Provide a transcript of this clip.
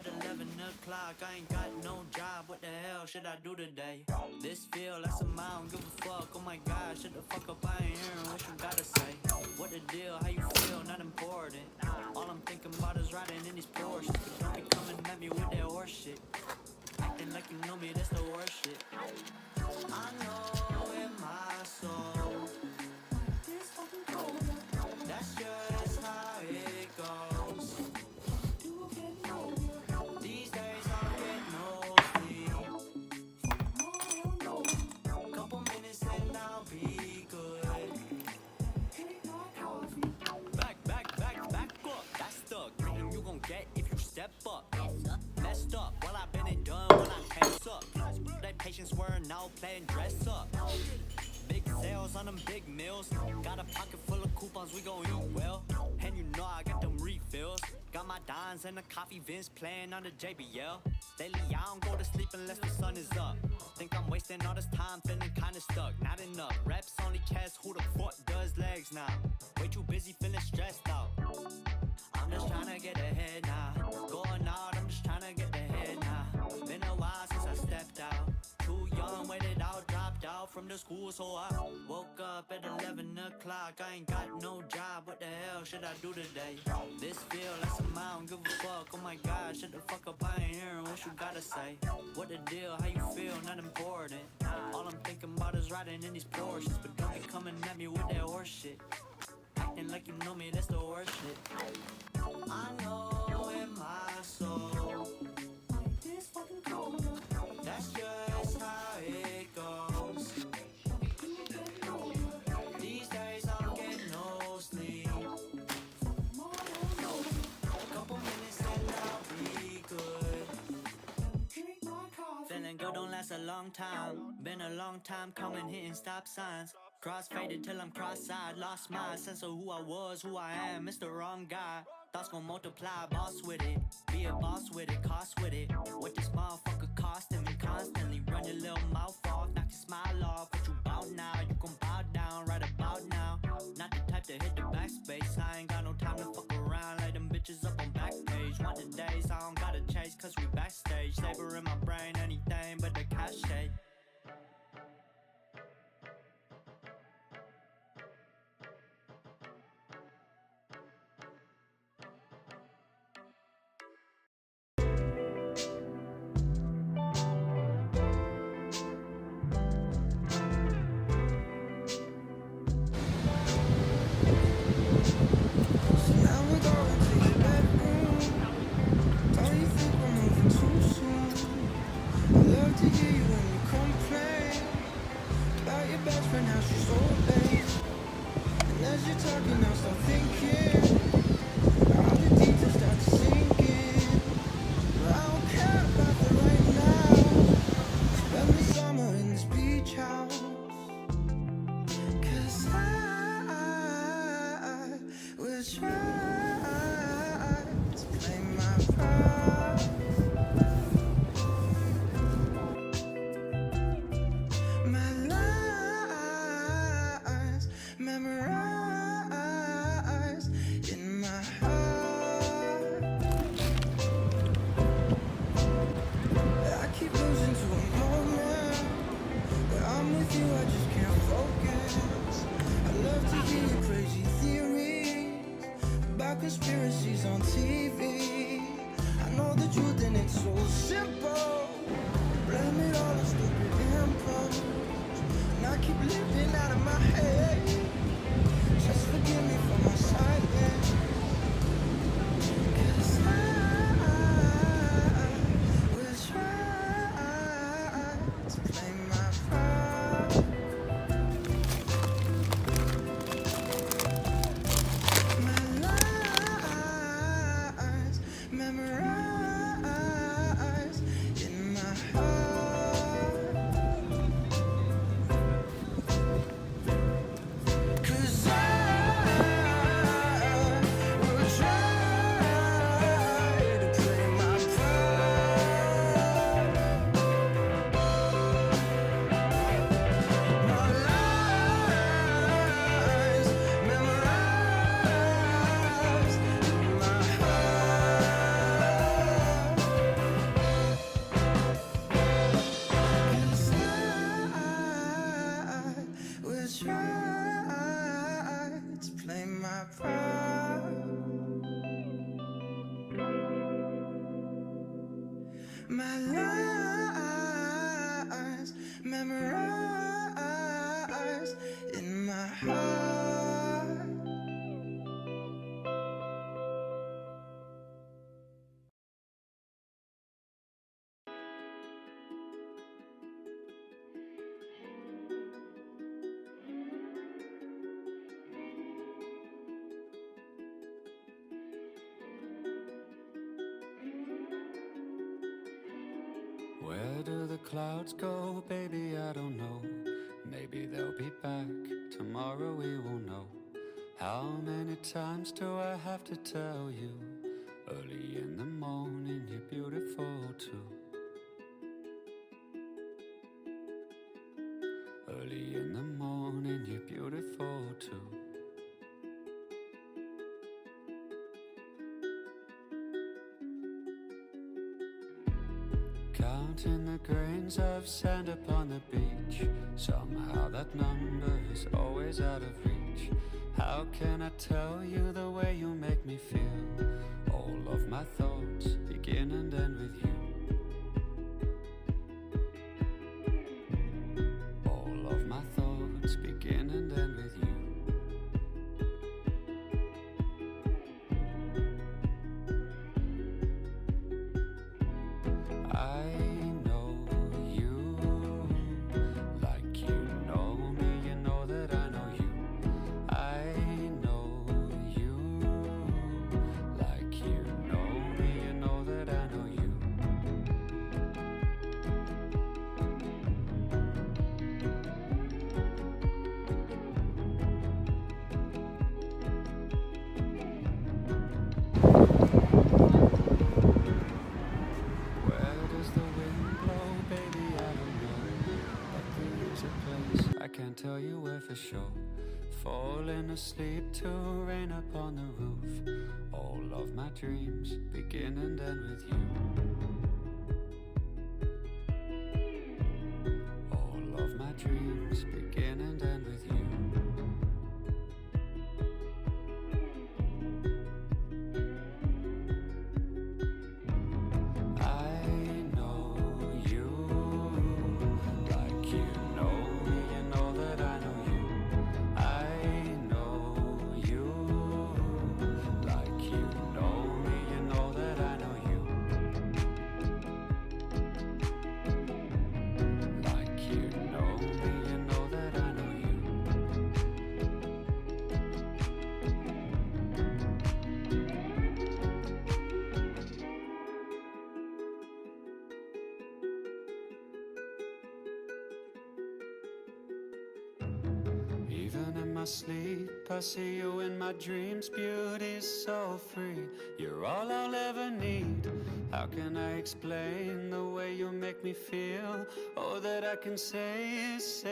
at 11 o'clock, I ain't got no job, what the hell should I do today? This feel like some I don't give a fuck, oh my god, shut the fuck up, I ain't hearing what you gotta say. What the deal, how you feel, not important. All I'm thinking about is riding in these Porsches, but don't be coming at me with that horse shit. Acting like you know me, that's the worst shit. I know in my soul, it's fucking cold. That's just how it goes. These days I get no sleep. Couple minutes and I'll be good. Back up. That's the greeting you gon' get if you step up. Messed up, well I've been and done when I pass up. That patience wearing out, playing dress up. Big sales on them big meals. Got a pocket full of coupons, we gon' eat well. And you know I got them refills. Got my dimes and a coffee Vince playing on the JBL. Lately I don't go to sleep unless the sun is up. Think I'm wasting all this time feeling kinda stuck. Not enough reps, only cast who the fuck does legs now. Way too busy feeling stressed out. I'm just tryna get ahead now. Going out, I'm just tryna get ahead now. Been a while since I stepped out. Too young, waited out, dropped out from the school, so I woke up at 11 o'clock. I ain't got no job, what the hell should I do today? This feel like some I don't give a fuck, oh my god, shut the fuck up, I ain't hearing what you gotta say. What the deal, how you feel, not important. All I'm thinking about is riding in these Porsches, but don't be coming at me with that horse shit. Acting like you know me, that's the worst shit. I know in my soul, it's fucking cold. That's just how it goes. These days I don't get no sleep. Couple minutes and I'll be good. Feeling good don't last a long time. Been a long time coming, hitting stop signs. Cross faded till I'm cross-eyed. Lost my sense of who I was, who I am. It's the wrong guy. Thoughts gon' multiply, boss with it. Be a boss with it, cost with it. What this motherfucker costing me constantly. Run your little mouth off, knock your smile off. What you bout now? You gon' bow down right about now. Not the type to hit the backspace. I ain't got no time to fuck around like them bitches up on Backpage. Want the days I don't gotta chase cause we backstage. Savor in my brain, anything but the cachet. Conspiracies on TV. I know the truth and it's so simple. Blame it all on stupid impulse. And I keep living out of my head. Just forgive me for my silence. Cause I will try to play my part. Memorized in my heart. 'Cause I will try to play my part. memorized in my heart. Where do the clouds go, baby? I don't know. Maybe they'll be back tomorrow, we will know. How many times do I have to tell you? Early in the morning, you're beautiful too. Early in the morning, you're beautiful too. Counting the grains of sand upon the beach. Somehow that number is always out of reach. How can I tell you the way you make me feel? All of my thoughts begin and end with you. All of my thoughts begin and end with you. I know you like you know me, you know that I know you. I know you like you know me, you know that I know you. Where does the wind blow, baby? I don't know. But there is a place, I can't tell you where for sure. Falling asleep to rain upon the roof. All of my dreams begin and end with you. All of my dreams begin and end with you. I know you like you know me, you know that I know you. I know you like you know me, you know that I know you. Like you know me, you know that I know you. Even in my sleep, I see you in my dreams. Beauty so free, you're all I'll ever need. How can I explain the way you make me feel? All that I can say is